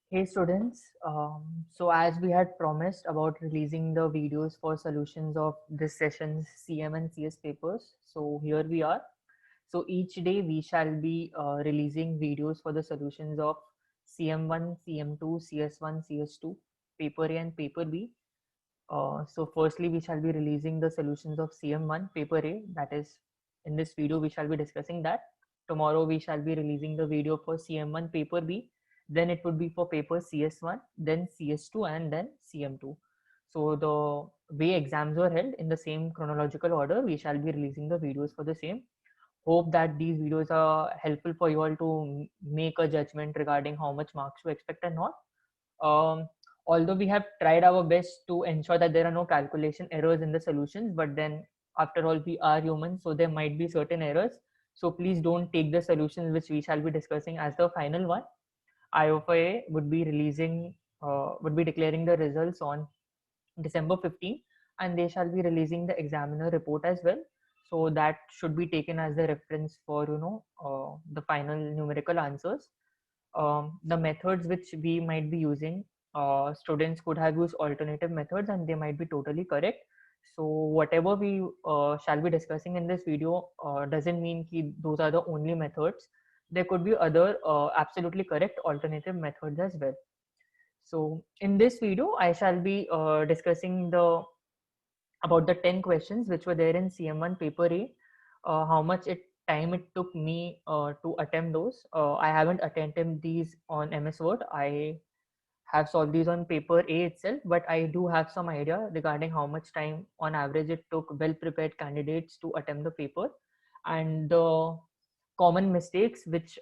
Hey students, so as we had promised about releasing the videos for solutions of this session's CM and CS papers, so here we are. So each day we shall be releasing videos for the solutions of CM1, CM2, CS1, CS2, paper A and paper B. So firstly we shall be releasing the solutions of CM1, paper A, that is in this video we shall be discussing that. Tomorrow we shall be releasing the video for CM1, paper B, then it would be for paper CS1, then CS2 and then CM2. So the way exams were held in the same chronological order, we shall be releasing the videos for the same. Hope that these videos are helpful for you all to make a judgment regarding how much marks to expect and not. Um, Although we have tried our best to ensure that there are no calculation errors in the solutions, but then after all, we are humans, so there might be certain errors. So please don't take the solutions which we shall be discussing as the final one. IOFA would be would be declaring the results on December 15th, and they shall be releasing the examiner report as well. So that should be taken as the reference for the final numerical answers. The methods which we might be using, students could have used alternative methods and they might be totally correct. So whatever we shall be discussing in this video doesn't mean that those are the only methods. There could be other absolutely correct alternative methods as well. So in this video, I shall be discussing the about the 10 questions which were there in CM1 paper A, how much time it took me to attempt those. I haven't attempted these on MS Word. I have solved these on paper A itself, but I do have some idea regarding how much time on average it took well prepared candidates to attempt the paper and the common mistakes which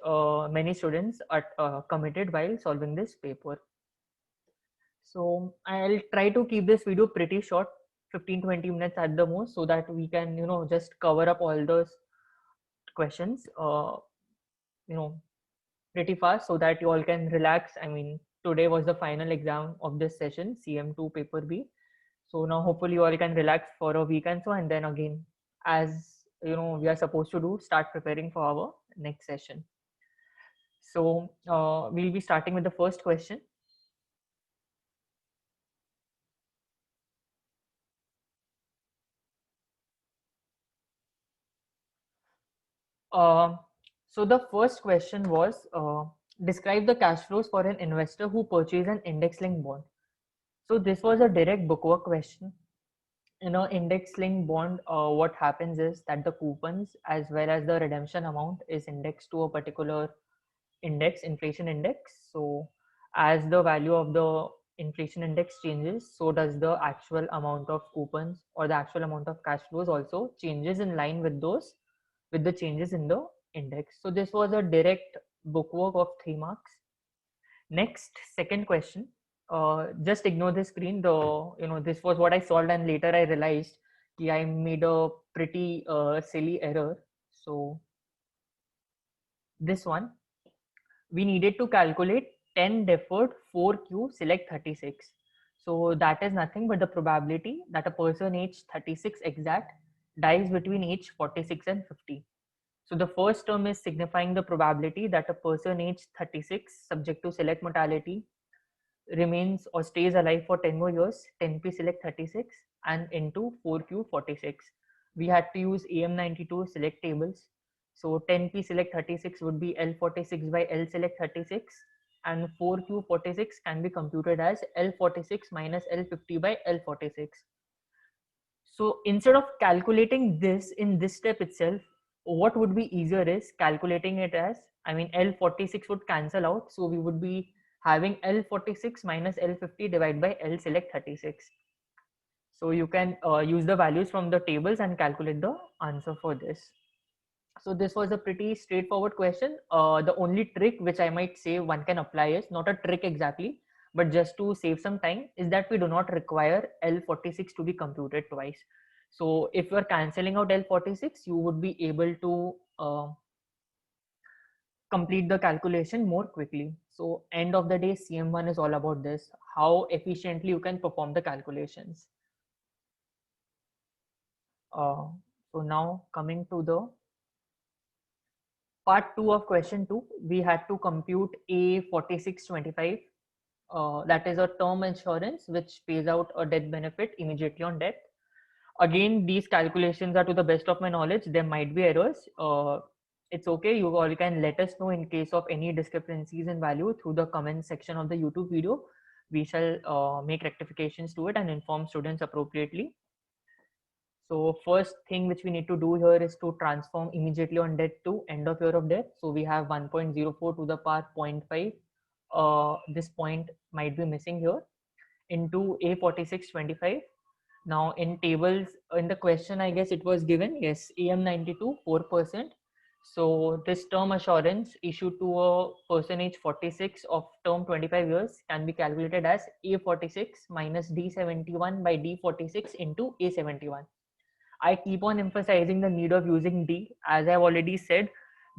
many students are committed while solving this paper. So I'll try to keep this video pretty short, 15-20 minutes at the most, so that we can, just cover up all those questions, you know, pretty fast so that you all can relax. I mean, today was the final exam of this session, CM2 paper B. So now hopefully you all can relax for a week and so, and then again, as we are supposed to do, start preparing for our next session. So we'll be starting with the first question. Uh, so the first question was, describe the cash flows for an investor who purchased an index-linked bond. So this was a direct bookwork question. In an index-linked bond, what happens is that the coupons as well as the redemption amount is indexed to a particular index, inflation index. So as the value of the inflation index changes, so does the actual amount of coupons or the actual amount of cash flows also changes in line with with the changes in the index. So this was a direct bookwork of 3 marks. Next, second question. Just ignore the screen. This was what I solved, and later I realized I made a pretty silly error. So this one, we needed to calculate 10 deferred 4Q select 36. So that is nothing but the probability that a person age 36 exact dies between age 46 and 50. So the first term is signifying the probability that a person aged 36 subject to select mortality remains or stays alive for 10 more years, 10p select 36 and into 4q 46. We had to use AM92 select tables. So 10p select 36 would be L46 by L select 36 and 4q 46 can be computed as L46 minus L50 by L46. So instead of calculating this in this step itself, what would be easier is calculating it as, I mean, L46 would cancel out. So we would be having L46 minus L50 divided by L select 36. So you can use the values from the tables and calculate the answer for this. So this was a pretty straightforward question. The only trick which I might say one can apply is not a trick exactly, but just to save some time is that we do not require L46 to be computed twice. So if you are cancelling out L46, you would be able to complete the calculation more quickly. So end of the day, CM1 is all about this, how efficiently you can perform the calculations. Uh, so now coming to the part 2 of question 2, we had to compute A4625 that is a term insurance which pays out a death benefit immediately on death. Again, these calculations are to the best of my knowledge. There might be errors. It's okay. You all can let us know in case of any discrepancies in value through the comment section of the YouTube video. We shall make rectifications to it and inform students appropriately. So first thing which we need to do here is to transform immediately on death to end of year of death. So we have 1.04 to the power 0.5. This point might be missing here into A4625. Now in tables, in the question, I guess it was given, yes, AM92, 4%. So this term assurance issued to a person age 46 of term 25 years can be calculated as A46 minus D71 by D46 into A71. I keep on emphasizing the need of using D. As I've already said,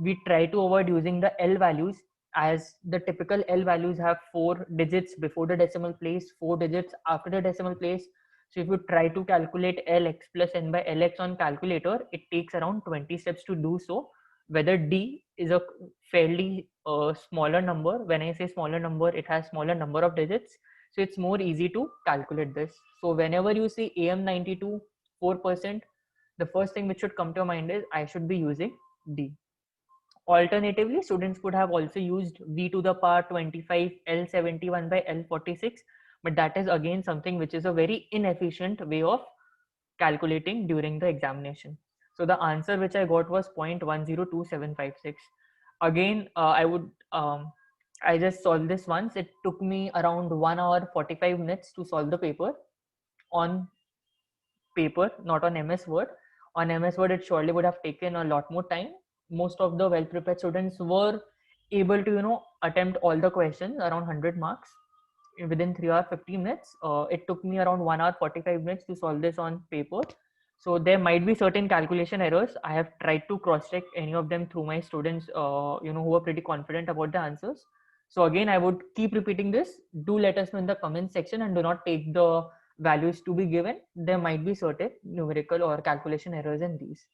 we try to avoid using the L values, as the typical L values have 4 digits before the decimal place, 4 digits after the decimal place. So if you try to calculate Lx plus n by Lx on calculator, it takes around 20 steps to do so. Whether D is a fairly smaller number. When I say smaller number, it has smaller number of digits. So it's more easy to calculate this. So whenever you see AM92 4%, the first thing which should come to your mind is I should be using D. Alternatively, students could have also used V to the power 25 L71 by L46, but that is again something which is a very inefficient way of calculating during the examination. So the answer which I got was 0.102756. Again, I just solved this once. It took me around 1 hour 45 minutes to solve the paper on paper, not on MS Word. On MS Word, it surely would have taken a lot more time. Most of the well-prepared students were able to, attempt all the questions, around 100 marks, within 3 hours 50 minutes. It took me around 1 hour 45 minutes to solve this on paper. So there might be certain calculation errors. I have tried to cross-check any of them through my students, who are pretty confident about the answers. So again, I would keep repeating this. Do let us know in the comment section and do not take the values to be given. There might be certain numerical or calculation errors in these.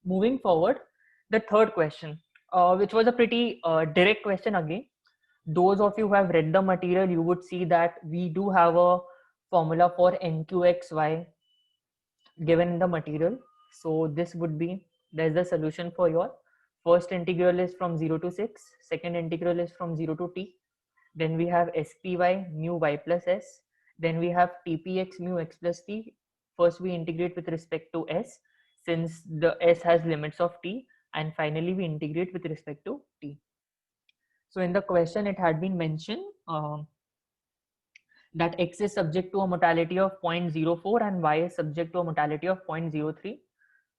Moving forward, the third question, which was a pretty direct question again. Those of you who have read the material, you would see that we do have a formula for NQXY given in the material. So this would be, there's the solution for your first integral is from 0 to 6, second integral is from 0 to t. Then we have SPY mu y plus s. Then we have TPX mu x plus t. First we integrate with respect to s, since the s has limits of t, and finally we integrate with respect to t. So in the question it had been mentioned that x is subject to a mortality of 0.04 and y is subject to a mortality of 0.03.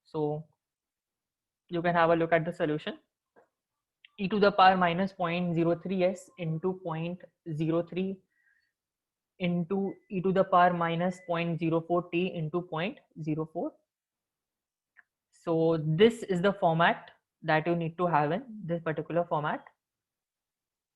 So you can have a look at the solution. E to the power minus 0.03s into 0.03 into e to the power minus 0.04t into 0.04. So this is the format that you need to have in this particular format.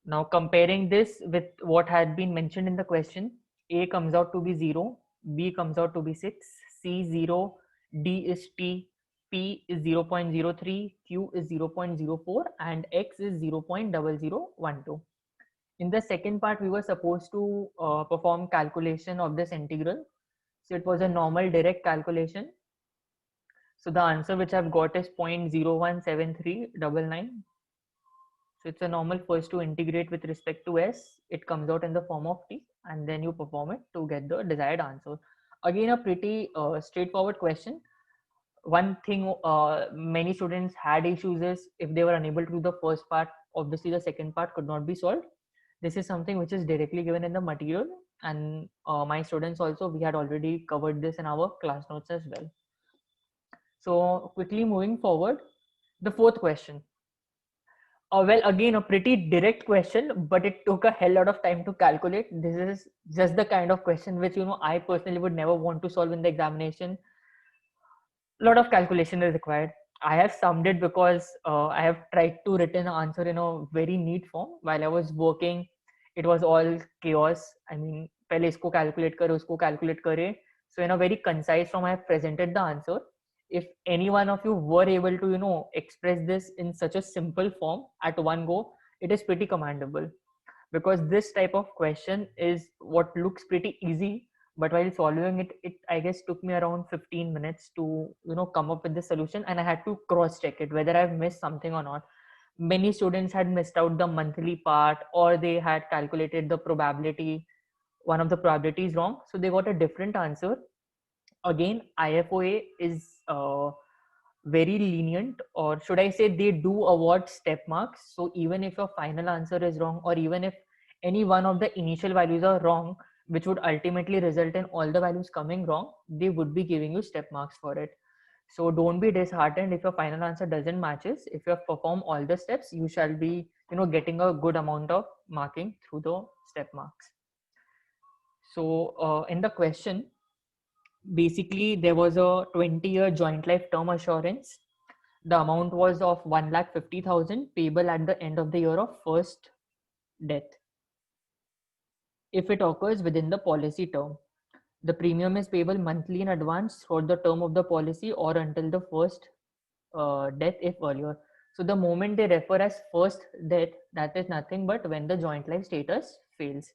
Now comparing this with what had been mentioned in the question, A comes out to be 0, B comes out to be 6, C 0, D is T, P is 0.03, Q is 0.04 and X is 0.0012. In the second part, we were supposed to perform calculation of this integral. So it was a normal direct calculation. So the answer which I've got is 0.017399. So it's a normal first to integrate with respect to s. It comes out in the form of t, and then you perform it to get the desired answer. Again, a pretty straightforward question. One thing many students had issues is if they were unable to do the first part, obviously the second part could not be solved. This is something which is directly given in the material, and my students also, we had already covered this in our class notes as well. So quickly moving forward, the fourth question. Well, again, a pretty direct question, but it took a hell lot of time to calculate. This is just the kind of question which, I personally would never want to solve in the examination. A lot of calculation is required. I have summed it because I have tried to written an answer in a very neat form. While I was working, it was all chaos. I mean, पहले इसको calculate करे, उसको calculate करे. So in a very concise form, I have presented the answer. If any one of you were able to, express this in such a simple form at one go, it is pretty commendable. because this type of question is what looks pretty easy, but while solving it, it I guess took me around 15 minutes to come up with the solution, and I had to cross check it whether I've missed something or not. Many students had missed out the monthly part, or they had calculated the probability, one of the probabilities wrong, so they got a different answer. Again, IFOA is very lenient, or should I say they do award step marks. So even if your final answer is wrong, or even if any one of the initial values are wrong, which would ultimately result in all the values coming wrong, they would be giving you step marks for it. So don't be disheartened if your final answer doesn't matches. If you have performed all the steps, you shall be getting a good amount of marking through the step marks. So in the question, basically there was a 20-year joint life term assurance. The amount was of 1,50,000 payable at the end of the year of first death, if it occurs within the policy term. The premium is payable monthly in advance for the term of the policy or until the first death if earlier. So the moment they refer as first death, that is nothing but when the joint life status fails.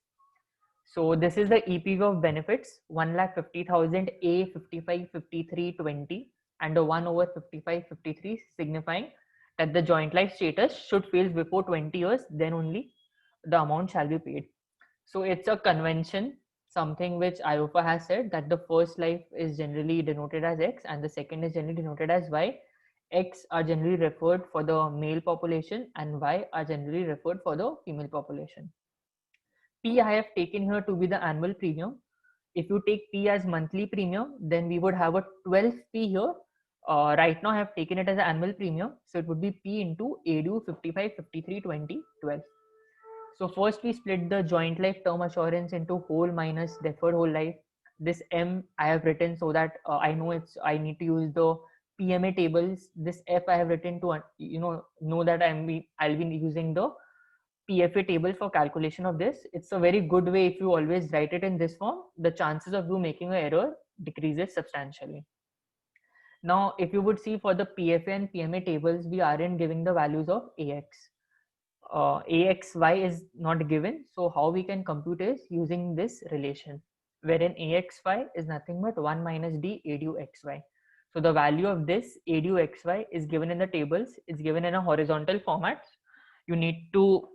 So this is the EPV of benefits: 1,50,000 A 55 53 20 and a 1 over 55 53, signifying that the joint life status should fail before 20 years, then only the amount shall be paid. So it's a convention, something which IOFA has said, that the first life is generally denoted as X and the second is generally denoted as Y. X are generally referred for the male population and Y are generally referred for the female population. P I have taken here to be the annual premium. If you take P as monthly premium, then we would have a 12P here. Right now I have taken it as an annual premium, so it would be P into ADU 55 53 20 12. So first we split the joint life term assurance into whole minus deferred whole life. This M I have written so that I know I need to use the PMA tables. This F I have written to know that I'll be using the PFA table for calculation of this. It's a very good way. If you always write it in this form, the chances of you making an error decreases substantially. Now, if you would see for the PFA and PMA tables, we aren't giving the values of AX. AXY is not given. So how we can compute is using this relation, wherein AXY is nothing but 1 minus D ADU XY. So the value of this ADU XY is given in the tables. It's given in a horizontal format. You need to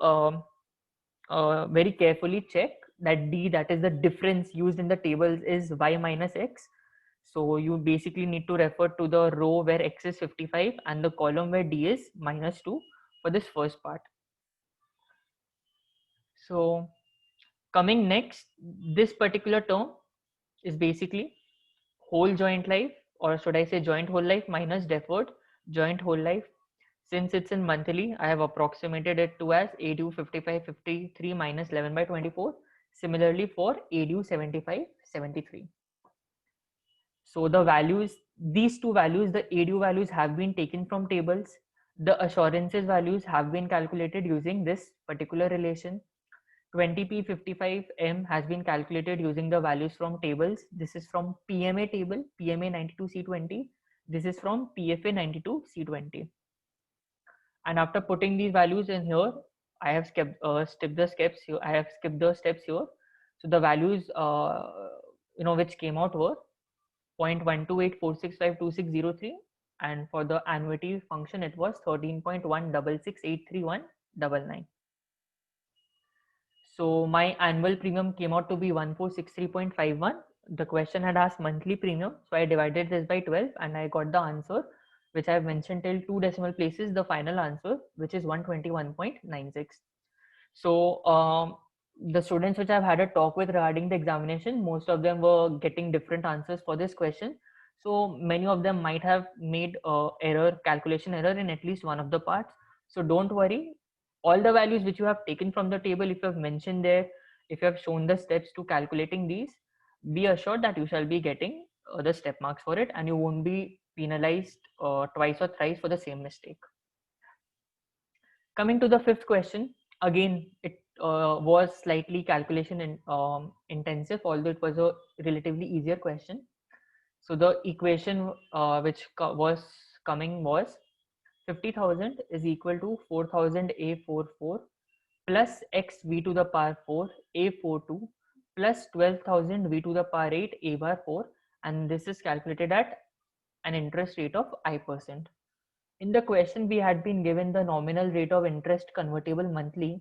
very carefully check that D, that is the difference used in the tables, is Y minus X. So you basically need to refer to the row where X is 55 and the column where D is minus 2 for this first part. So coming next, this particular term is basically whole joint life, or should I say joint whole life minus deferred joint whole life. Since it's in monthly, I have approximated it to as ADU 55 53 minus 11 by 24. Similarly for ADU 75 73. So the values, these two values, the ADU values have been taken from tables. The assurances values have been calculated using this particular relation. 20P55M has been calculated using the values from tables. This is from PMA table, PMA 92C20. This is from PFA 92C20. And after putting these values in here, I have skipped the steps here. I have skipped the steps here. So the values, which came out were 0.128465260 and for the annuity function it was 13.166831199. So my annual premium came out to be 1463.51. The question had asked monthly premium, so I divided this by 12 and I got the answer, which I have mentioned till 2 decimal places, the final answer, which is 121.96. So the students which I've had a talk with regarding the examination, most of them were getting different answers for this question. So many of them might have made calculation error in at least one of the parts. So don't worry. All the values which you have taken from the table, if you have mentioned there, if you have shown the steps to calculating these, be assured that you shall be getting the step marks for it and you won't be penalized twice or thrice for the same mistake. Coming to the fifth question, again, it was slightly calculation intensive, although it was a relatively easier question. So the equation which was coming was 50,000 is equal to 4,000 A44 plus x v to the power 4 a42 plus 12,000 v to the power 8 a bar 4, and this is calculated at an interest rate of I%. In the question, we had been given the nominal rate of interest convertible monthly.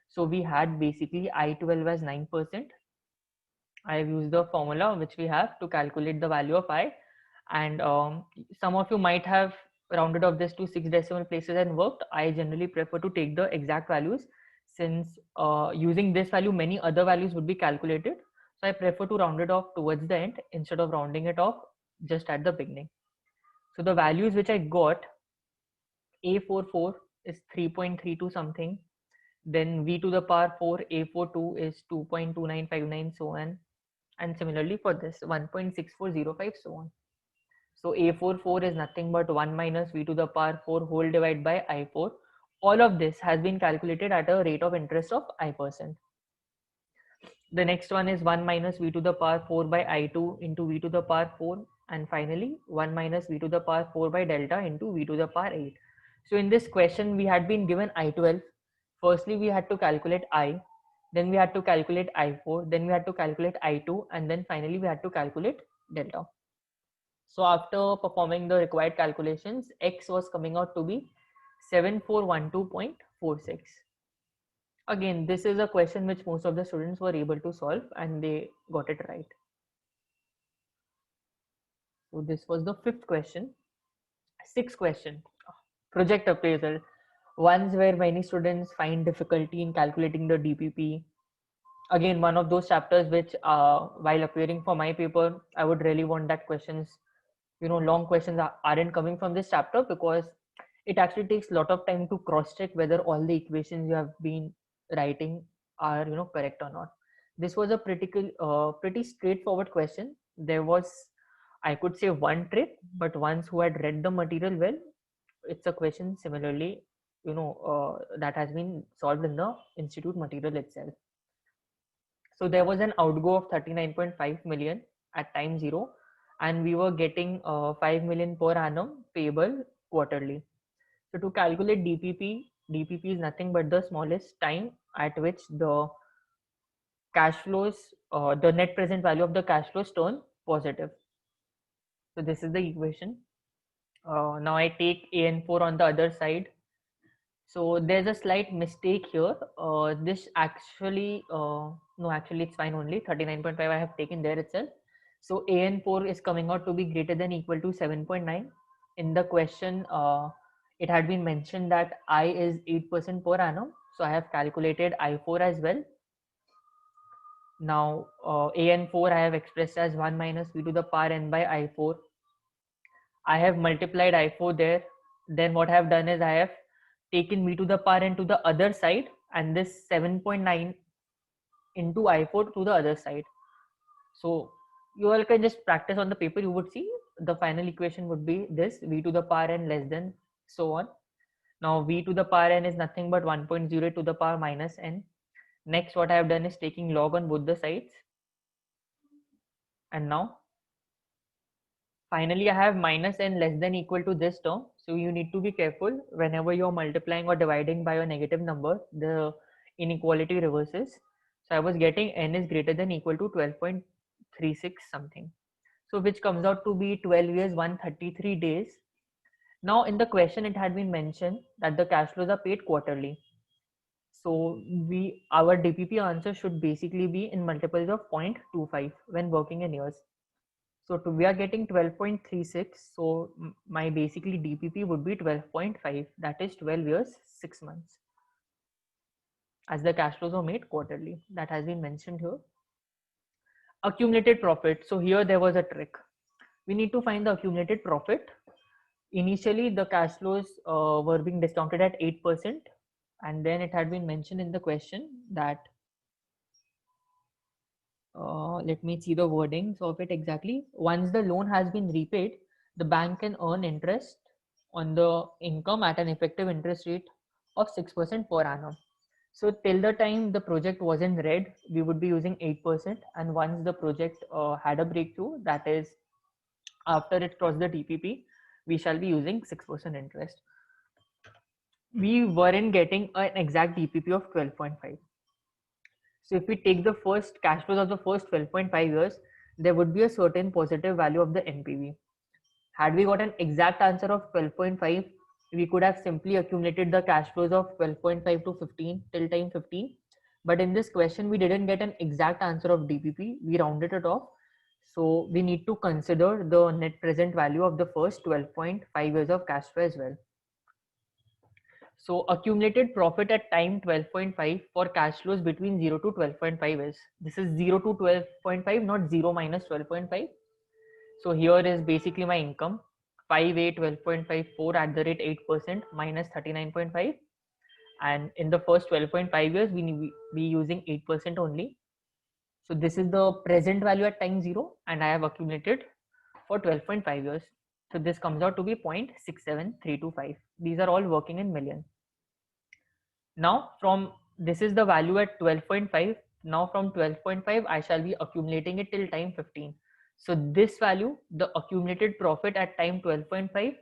So we had basically I12 as 9%. I have used the formula which we have to calculate the value of I. And some of you might have rounded off this to 6 decimal places and worked. I generally prefer to take the exact values, since using this value, many other values would be calculated. So I prefer to round it off towards the end instead of rounding it off just at the beginning. So the values which I got, A44 is 3.32 something. Then V to the power 4, A42 is 2.2959, so on. And similarly for this 1.6405, so on. So A44 is nothing but 1 minus V to the power 4 whole divided by I4. All of this has been calculated at a rate of interest of I%. The next one is 1 minus V to the power 4 by I2 into V to the power 4. And finally 1 minus V to the power 4 by delta into V to the power 8. So in this question, we had been given I12. Firstly, we had to calculate I, then we had to calculate I4, then we had to calculate I2, and then finally we had to calculate delta. So after performing the required calculations, X was coming out to be 7412.46. Again, this is a question which most of the students were able to solve and they got it right. So this was the 5th question. 6th question, project appraisal. Ones where many students find difficulty in calculating the DPP. Again, one of those chapters which while appearing for my paper, I would really want that questions, long questions aren't coming from this chapter, because it actually takes a lot of time to cross check whether all the equations you have been writing are correct or not. This was a pretty straightforward question. There was, I could say, one trick, but ones who had read the material well, it's a question similarly that has been solved in the institute material itself. So there was an outgo of 39.5 million at time 0, and we were getting 5 million per annum payable quarterly. So to calculate DPP is nothing but the smallest time at which the cash flows, the net present value of the cash flows turn positive. So this is the equation. Now I take AN4 on the other side. So there's a slight mistake here. This actually, no, actually it's fine only. 39.5 I have taken there itself. So AN4 is coming out to be greater than equal to 7.9. In the question, it had been mentioned that I is 8% per annum. So I have calculated I4 as well. Now AN4 I have expressed as 1 minus V to the power n by I4. I have multiplied I4 there. Then what I have done is I have taken V to the power n to the other side, and this 7.9 into I4 to the other side. So you all can just practice on the paper. You would see the final equation would be this: V to the power n less than so on. Now V to the power n is nothing but 1.0 to the power minus n. Next, what I have done is taking log on both the sides. And now finally I have minus n less than equal to this term. So you need to be careful whenever you're multiplying or dividing by a negative number, the inequality reverses. So I was getting n is greater than equal to 12.36 something. So which comes out to be 12 years, 133 days. Now in the question, it had been mentioned that the cash flows are paid quarterly. So our DPP answer should basically be in multiples of 0.25 when working in years. So we are getting 12.36. So my basically DPP would be 12.5. That is 12 years, 6 months. As the cash flows are made quarterly. That has been mentioned here. Accumulated profit. So here there was a trick. We need to find the accumulated profit. Initially, the cash flows were being discounted at 8%. And then it had been mentioned in the question that let me see the wordings of it exactly. Once the loan has been repaid, the bank can earn interest on the income at an effective interest rate of 6% per annum. So till the time the project was in red, we would be using 8%. And once the project had a breakthrough, that is after it crossed the DPP, we shall be using 6% interest. we weren't getting an exact DPP of 12.5. So if we take the first cash flows of the first 12.5 years, there would be a certain positive value of the NPV. Had we got an exact answer of 12.5, we could have simply accumulated the cash flows of 12.5 to 15 till time 15. But in this question, we didn't get an exact answer of DPP. We rounded it off. So we need to consider the net present value of the first 12.5 years of cash flow as well. So accumulated profit at time 12.5 for cash flows between 0 to 12.5 is, this is 0 to 12.5, not 0 minus 12.5. So here is basically my income, 5A 12.54 at the rate 8% minus 39.5. And in the first 12.5 years, we be using 8% only. So this is the present value at time 0, and I have accumulated for 12.5 years. So this comes out to be 0.67325. These are all working in million. Now from this is the value at 12.5. Now from 12.5, I shall be accumulating it till time 15. So this value, the accumulated profit at time 12.5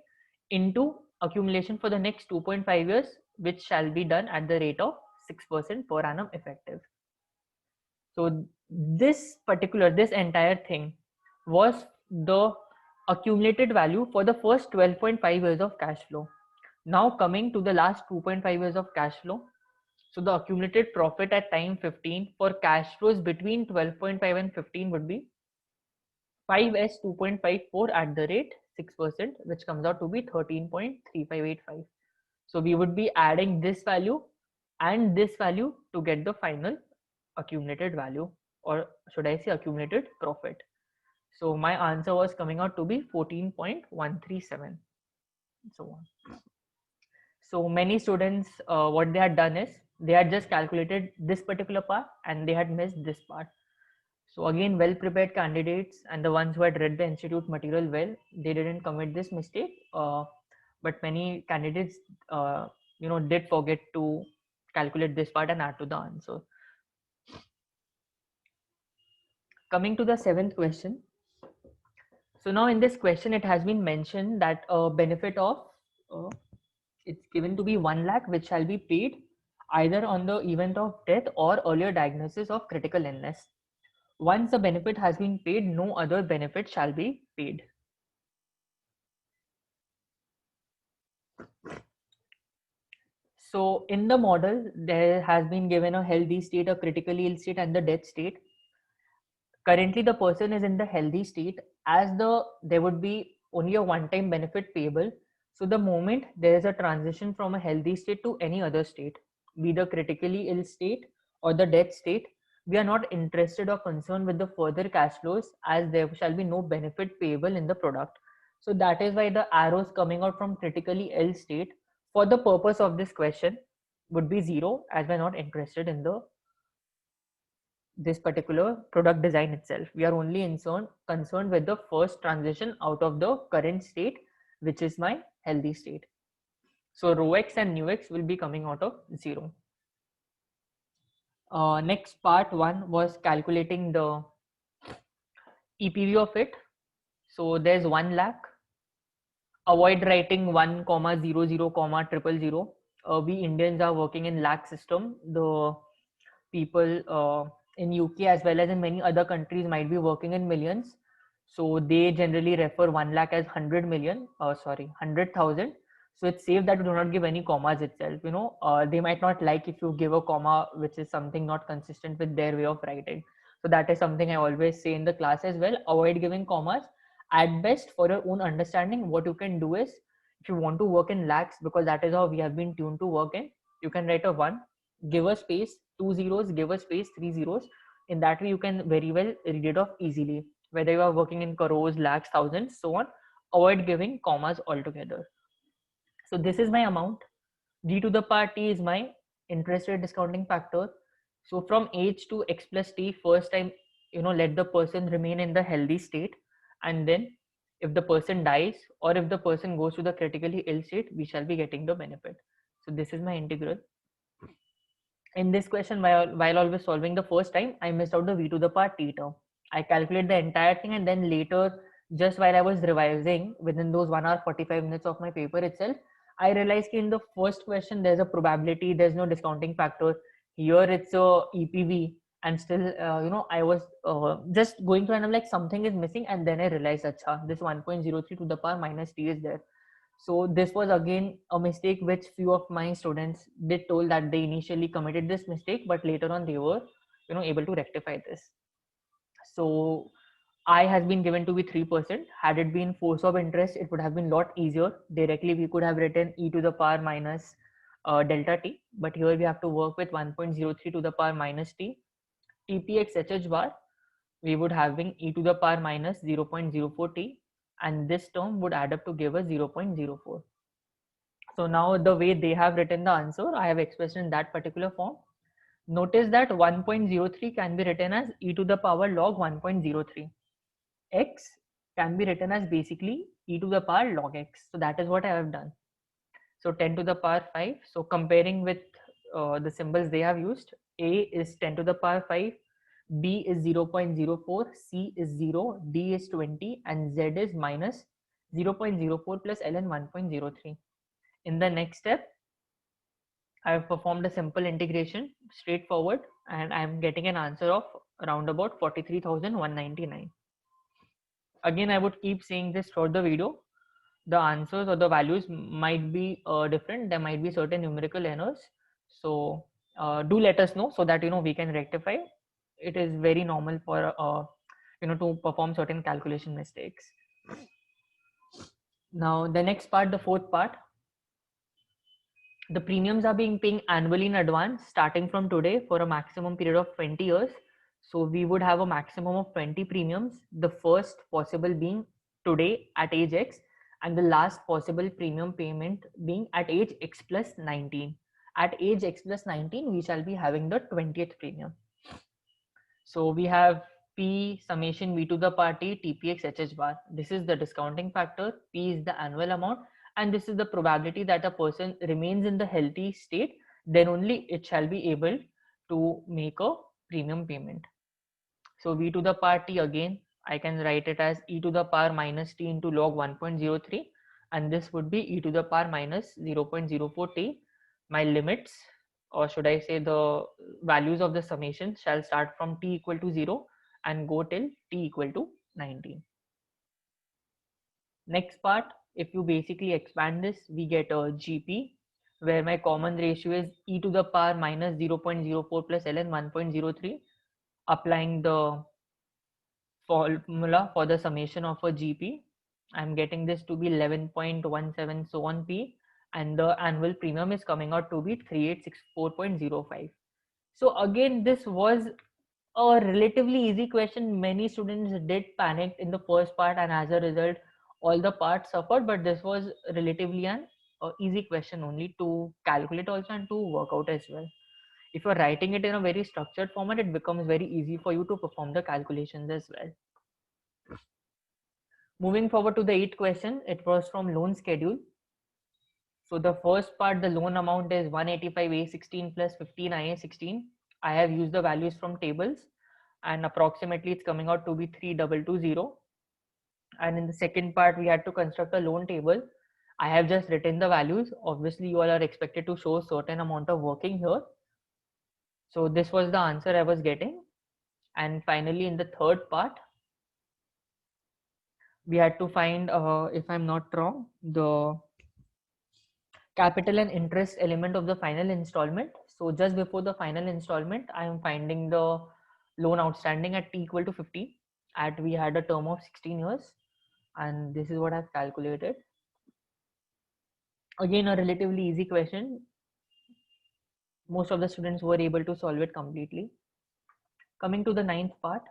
into accumulation for the next 2.5 years, which shall be done at the rate of 6% per annum effective. So this entire thing was the accumulated value for the first 12.5 years of cash flow. Now coming to the last 2.5 years of cash flow. So the accumulated profit at time 15 for cash flows between 12.5 and 15 would be 5s 2.54 at the rate 6%, which comes out to be 13.3585. So we would be adding this value and this value to get the final accumulated value, or should I say accumulated profit. So my answer was coming out to be 14.137. So on. So many students, what they had done is they had just calculated this particular part and they had missed this part. So again, well prepared candidates and the ones who had read the institute material well, they didn't commit this mistake. But many candidates, did forget to calculate this part and add to the answer. Coming to the 7th question. So now in this question, it has been mentioned that a benefit of it's given to be 1 lakh, which shall be paid either on the event of death or earlier diagnosis of critical illness. Once the benefit has been paid, no other benefit shall be paid. So in the model, there has been given a healthy state, a critically ill state, and the death state. Currently, the person is in the healthy state, as there would be only a one-time benefit payable. So the moment there is a transition from a healthy state to any other state, be the critically ill state or the death state, we are not interested or concerned with the further cash flows, as there shall be no benefit payable in the product. So that is why the arrows coming out from critically ill state for the purpose of this question would be 0, as we're not interested in this particular product design itself. We are only concerned with the first transition out of the current state, which is my healthy state. So rho x and nu x will be coming out of 0. Next part 1 was calculating the EPV of it. So there's 1 lakh. Avoid writing 1, 0, 0, 000. We Indians are working in lakh system. The people in UK as well as in many other countries might be working in millions. So they generally refer 1 lakh as 100 million, 100,000. So it's safe that we do not give any commas itself. They might not like if you give a comma, which is something not consistent with their way of writing. So that is something I always say in the class as well. Avoid giving commas. At best, for your own understanding, what you can do is, if you want to work in lakhs, because that is how we have been tuned to work in, you can write a 1, give a space, 2 zeros, give a space, 3 zeros. In that way, you can very well read it off easily. Whether you are working in crores, lakhs, thousands, so on, avoid giving commas altogether. So this is my amount. D to the power t is my interest rate discounting factor. So from h to x plus t, first time, let the person remain in the healthy state, and then if the person dies or if the person goes to the critically ill state, we shall be getting the benefit. So this is my integral. In this question, while always solving the first time, I missed out the v to the power t term. I calculate the entire thing, and then later, just while I was revising within those 1 hour 45 minutes of my paper itself, I realized in the first question there's a probability, there's no discounting factor. Here it's a EPV, and still I was just going through and I'm like something is missing, and then I realized acha, this 1.03 to the power minus t is there. So this was again a mistake which few of my students did told that they initially committed this mistake, but later on they were able to rectify this. So I has been given to be 3%. Had it been force of interest, it would have been a lot easier. Directly, we could have written e to the power minus delta t. But here we have to work with 1.03 to the power minus t. TPX HH bar, we would having e to the power minus 0.04 t. And this term would add up to give us 0.04. So now the way they have written the answer, I have expressed in that particular form. Notice that 1.03 can be written as e to the power log 1.03. X can be written as basically e to the power log x. So that is what I have done. So 10 to the power 5. So comparing with the symbols they have used, A is 10 to the power 5, B is 0.04, C is 0, D is 20, and Z is minus 0.04 plus ln 1.03. In the next step, I have performed a simple integration straightforward, and I am getting an answer of around about 43,199. Again, I would keep saying this throughout the video. The answers or the values might be different. There might be certain numerical errors. So do let us know so that we can rectify. It is very normal for to perform certain calculation mistakes. Now the next part, the fourth part, the premiums are being paid annually in advance starting from today for a maximum period of 20 years. So we would have a maximum of 20 premiums, the first possible being today at age X, and the last possible premium payment being at age X plus 19. At age X plus 19, we shall be having the 20th premium. So we have P summation V to the power T TPX HH bar. This is the discounting factor. P is the annual amount, and this is the probability that a person remains in the healthy state. Then only it shall be able to make a premium payment. So V to the power T, again, I can write it as e to the power minus t into log 1.03, and this would be e to the power minus 0.04 t. My limits, or should I say the values of the summation, shall start from t equal to 0 and go till t equal to 19. Next part, if you basically expand this, we get a GP, where my common ratio is e to the power minus 0.04 plus ln 1.03. Applying the formula for the summation of a GP, I'm getting this to be 11.17 so on P, and the annual premium is coming out to be 3864.05. So again, this was a relatively easy question. Many students did panic in the first part, and as a result, all the parts suffered, but this was relatively an easy question only to calculate also and to work out as well. If you're writing it in a very structured format, it becomes very easy for you to perform the calculations as well. Moving forward to the eighth question, it was from loan schedule. So the first part, the loan amount is 185A16 plus 15IA16. I have used the values from tables, and approximately it's coming out to be 3220. And in the second part, we had to construct a loan table. I have just written the values. Obviously, you all are expected to show a certain amount of working here. So this was the answer I was getting. And finally, in the third part, we had to find, if I'm not wrong, the capital and interest element of the final installment. So just before the final installment, I am finding the loan outstanding at t equal to 50. At we had a term of 16 years, and this is what I've calculated. Again, a relatively easy question. Most of the students were able to solve it completely. Coming to the ninth part.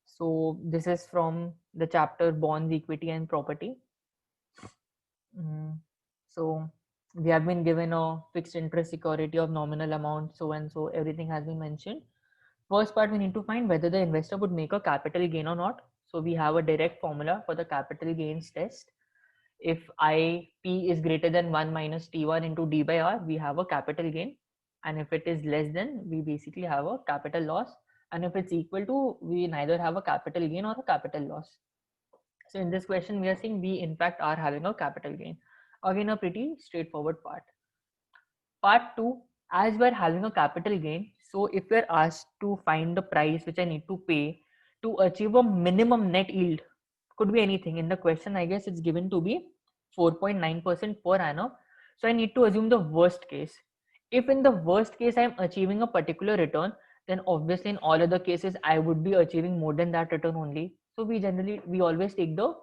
So this is from the chapter bonds, equity and property. So we have been given a fixed interest security of nominal amount, so and so, everything has been mentioned. First part, we need to find whether the investor would make a capital gain or not. So we have a direct formula for the capital gains test. If IP is greater than 1 minus T1 into D by R, we have a capital gain. And if it is less than, we basically have a capital loss. And if it's equal to, we neither have a capital gain or a capital loss. So in this question, we are saying we in fact are having a capital gain. Again, a pretty straightforward part. Part 2, as we're having a capital gain, so if we're asked to find the price which I need to pay to achieve a minimum net yield, could be anything. In the question, I guess it's given to be 4.9% per annum. So I need to assume the worst case. If in the worst case I'm achieving a particular return, then obviously in all other cases I would be achieving more than that return only. So we always take the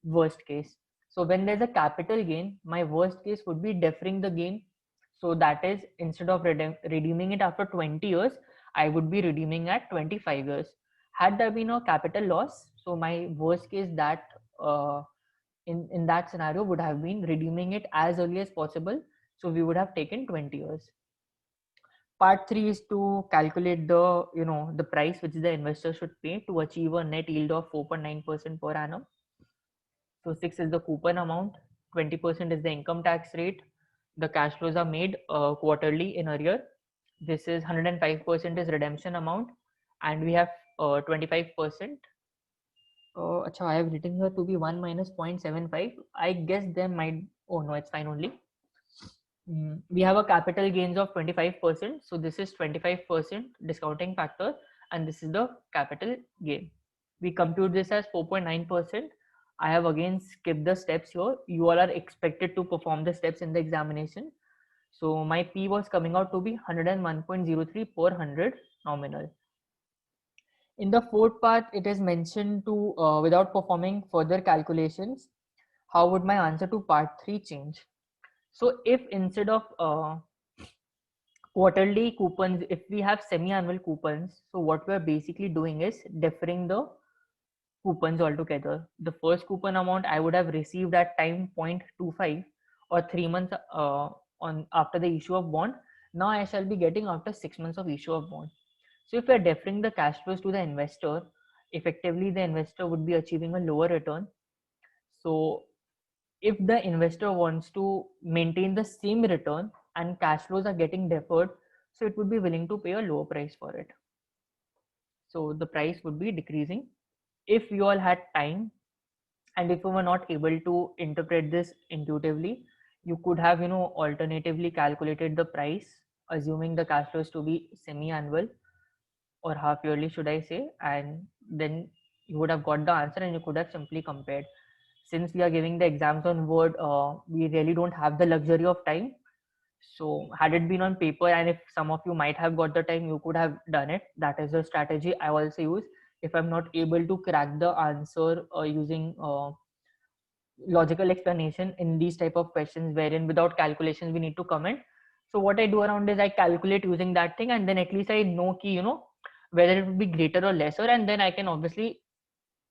worst case. So when there's a capital gain, my worst case would be deferring the gain. So that is, instead of redeeming it after 20 years, I would be redeeming at 25 years. Had there been a capital loss, so my worst case that in that scenario would have been redeeming it as early as possible. So we would have taken 20 years. Part 3 is to calculate the price which the investor should pay to achieve a net yield of 4.9% per annum. So 6 is the coupon amount, 20% is the income tax rate. The cash flows are made quarterly in arrear. This is 105% is redemption amount, and we have 25%. I have written here to be 1 minus 0.75. I guess there might, oh no, it's fine only. We have a capital gains of 25%. So this is 25% discounting factor, and this is the capital gain. We compute this as 4.9%. I have again skipped the steps here. You all are expected to perform the steps in the examination. So my P was coming out to be 101.03 per 100 nominal. In the fourth part, it is mentioned to, without performing further calculations, how would my answer to part 3 change? So if instead of quarterly coupons, if we have semi-annual coupons, so what we're basically doing is deferring the coupons altogether. The first coupon amount I would have received at time 0.25 or 3 months on after the issue of bond. Now I shall be getting after 6 months of issue of bond. So if we're deferring the cash flows to the investor, effectively the investor would be achieving a lower return. So if the investor wants to maintain the same return and cash flows are getting deferred, so it would be willing to pay a lower price for it. So the price would be decreasing. If you all had time and if you were not able to interpret this intuitively, you could have alternatively calculated the price assuming the cash flows to be semi-annual or half yearly, should I say, and then you would have got the answer and you could have simply compared. Since we are giving the exams on Word, we really don't have the luxury of time. So had it been on paper, and if some of you might have got the time, you could have done it. That is the strategy I also use if I'm not able to crack the answer using logical explanation in these type of questions wherein without calculations we need to comment. So what I do around is I calculate using that thing, and then at least I know whether it would be greater or lesser, and then I can obviously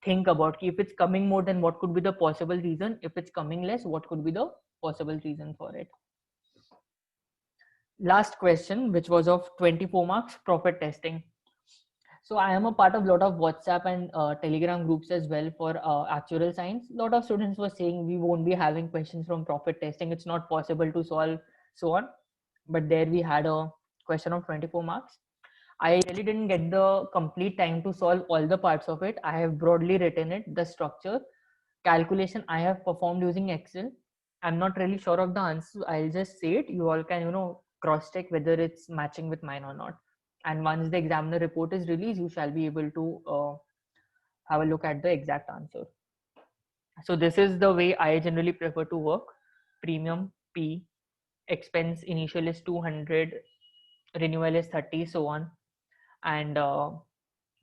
think about if it's coming more, then what could be the possible reason. If it's coming less, what could be the possible reason for it. Last question, which was of 24 marks, profit testing. So I am a part of a lot of WhatsApp and Telegram groups as well for actuarial science. A lot of students were saying we won't be having questions from profit testing. It's not possible to solve, so on. But there we had a question of 24 marks. I really didn't get the complete time to solve all the parts of it. I have broadly written it, the structure, calculation I have performed using Excel. I'm not really sure of the answer. I'll just say it. You all can, cross check whether it's matching with mine or not. And once the examiner report is released, you shall be able to have a look at the exact answer. So this is the way I generally prefer to work. Premium P, expense initial is 200, renewal is 30, so on. And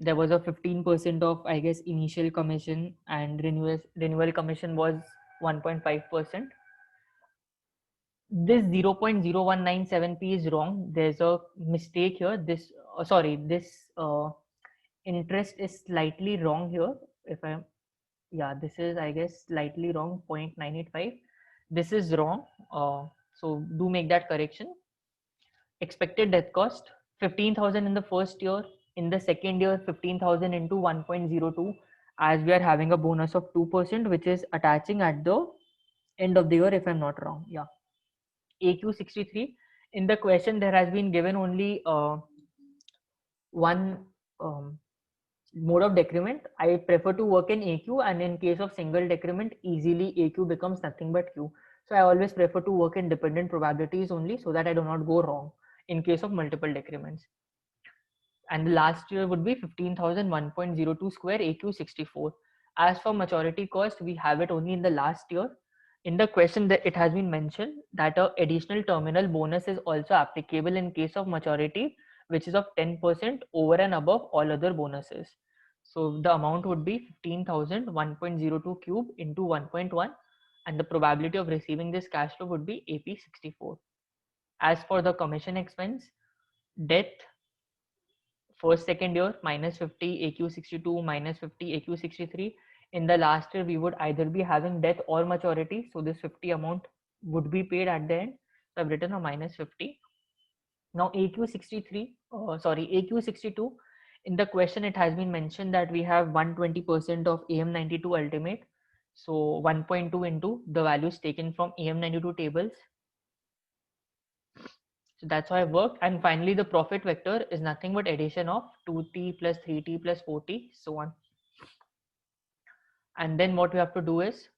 there was a 15% of, I guess, initial commission, and renewal commission was 1.5%. This 0.0197p is wrong. There's a mistake here. This interest is slightly wrong here. This is, I guess, slightly wrong, 0.985. This is wrong. So do make that correction. Expected death cost, 15,000 in the first year. In the second year, 15,000 into 1.02, as we are having a bonus of 2%, which is attaching at the end of the year, if I'm not wrong. Yeah. AQ 63. In the question, there has been given only one mode of decrement. I prefer to work in AQ, and in case of single decrement, easily AQ becomes nothing but Q. So I always prefer to work in dependent probabilities only so that I do not go wrong in case of multiple decrements. And the last year would be 15,001.02 square AQ64. As for maturity cost, we have it only in the last year. In the question that it has been mentioned that a additional terminal bonus is also applicable in case of maturity, which is of 10% over and above all other bonuses. So the amount would be 15,001.02 cube into 1.1, and the probability of receiving this cash flow would be AP64. As for the commission expense, debt first second year minus 50 AQ62 minus 50 AQ63. In the last year we would either be having death or maturity, so this 50 amount would be paid at the end. So I've written a minus 50. Now AQ63 AQ62, in the question it has been mentioned that we have 120% of AM92 ultimate, so 1.2 into the values taken from AM92 tables. So that's how I worked. And finally, the profit vector is nothing but addition of 2t plus 3t plus 4t, so on. And then what we have to do is,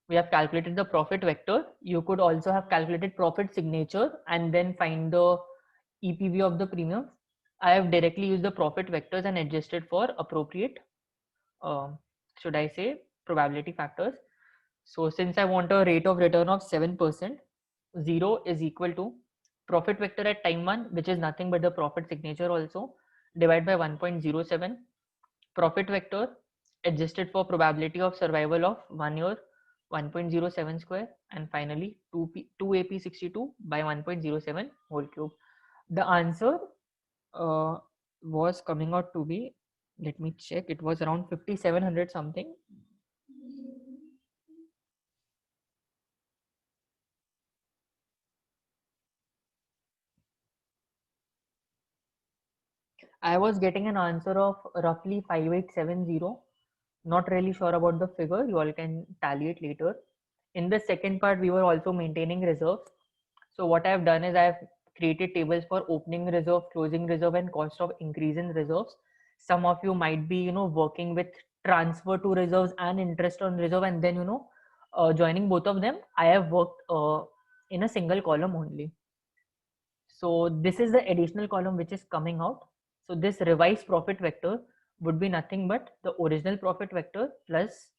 we have calculated the profit vector. You could also have calculated profit signature and then find the EPV of the premium. I have directly used the profit vectors and adjusted for appropriate, should I say, probability factors. So since I want a rate of return of 7%, 0 is equal to profit vector at time 1, which is nothing but the profit signature also, divide by 1.07, profit vector adjusted for probability of survival of 1 year, 1.07 square, and finally 2AP62 by 1.07 whole cube. The answer was coming out to be, let me check, it was around 5700 something. I was getting an answer of roughly 5870. Not really sure about the figure. You all can tally it later. In the second part, we were also maintaining reserves. So what I've done is I've created tables for opening reserve, closing reserve, and cost of increase in reserves. Some of you might be, working with transfer to reserves and interest on reserve, and then, joining both of them. I have worked in a single column only. So this is the additional column which is coming out. So this revised profit vector would be nothing but the original profit vector plus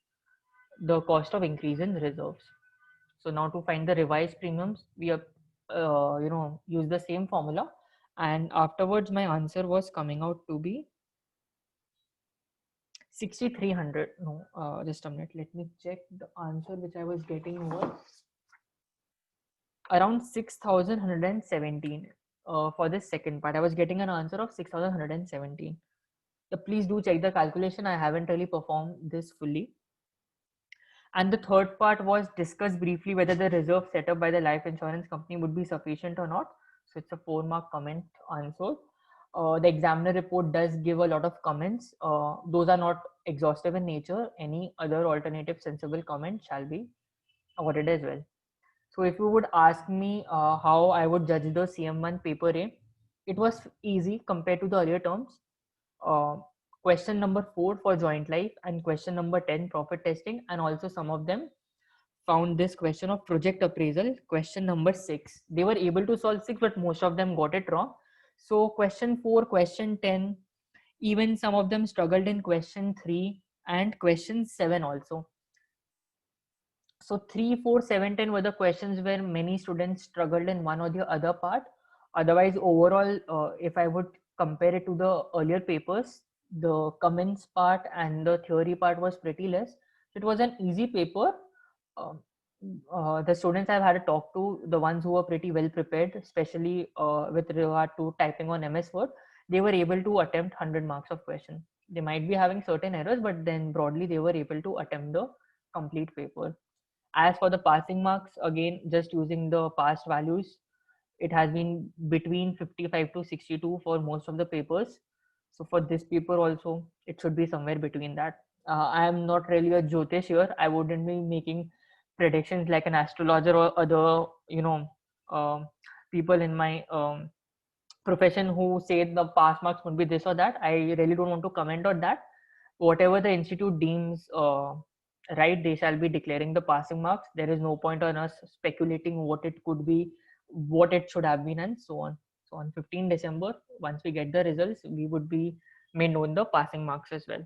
the cost of increase in reserves. So now to find the revised premiums, we have use the same formula, and afterwards my answer was coming out to be 6300. No, just a minute. Let me check. The answer which I was getting was around 6117. For this second part, I was getting an answer of 6117. Please do check the calculation. I haven't really performed this fully. And the third part was discuss briefly whether the reserve set up by the life insurance company would be sufficient or not. So it's a 4-mark comment answer. The examiner report does give a lot of comments. Those are not exhaustive in nature. Any other alternative sensible comment shall be awarded as well. So if you would ask me how I would judge the CM1 paper A, it was easy compared to the earlier terms. Question number 4 for joint life and question number 10 profit testing, and also some of them found this question of project appraisal, question number 6. They were able to solve 6, but most of them got it wrong. So question 4, question 10, even some of them struggled in question 3 and question 7 also. So 3, 4, 7, 10 were the questions where many students struggled in one or the other part. Otherwise, overall, if I would compare it to the earlier papers, the comments part and the theory part was pretty less. It was an easy paper. The students I've had a talk to, the ones who were pretty well prepared, especially with regard to typing on MS Word, they were able to attempt 100 marks of question. They might be having certain errors, but then broadly they were able to attempt the complete paper. As for the passing marks, again, just using the past values, it has been between 55 to 62 for most of the papers. So for this paper also, it should be somewhere between that. I am not really a Jyotish here. I wouldn't be making predictions like an astrologer or other, people in my profession who say the pass marks would be this or that. I really don't want to comment on that. Whatever the institute deems right? They shall be declaring the passing marks. There is no point on us speculating what it could be, what it should have been, and so on. So on 15 December, once we get the results, we would be may know the passing marks as well.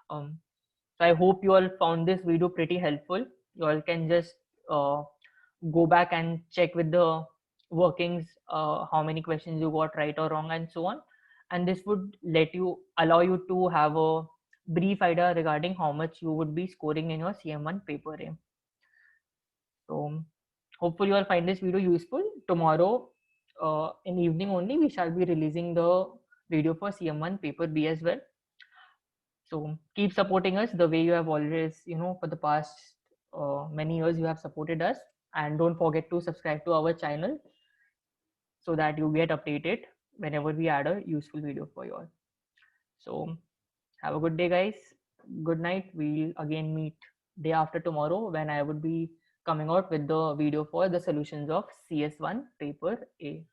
um, so I hope you all found this video pretty helpful. You all can just go back and check with the workings, how many questions you got right or wrong, and so on. And this would allow you to have a brief idea regarding how much you would be scoring in your CM1 paper A. So hopefully you all find this video useful. Tomorrow in evening only, we shall be releasing the video for CM1 paper B as well. So keep supporting us the way you have always, for the past many years you have supported us. And don't forget to subscribe to our channel so that you get updated whenever we add a useful video for you all. So have a good day, guys. Good night. We'll again meet day after tomorrow when I would be coming out with the video for the solutions of CS1 paper A.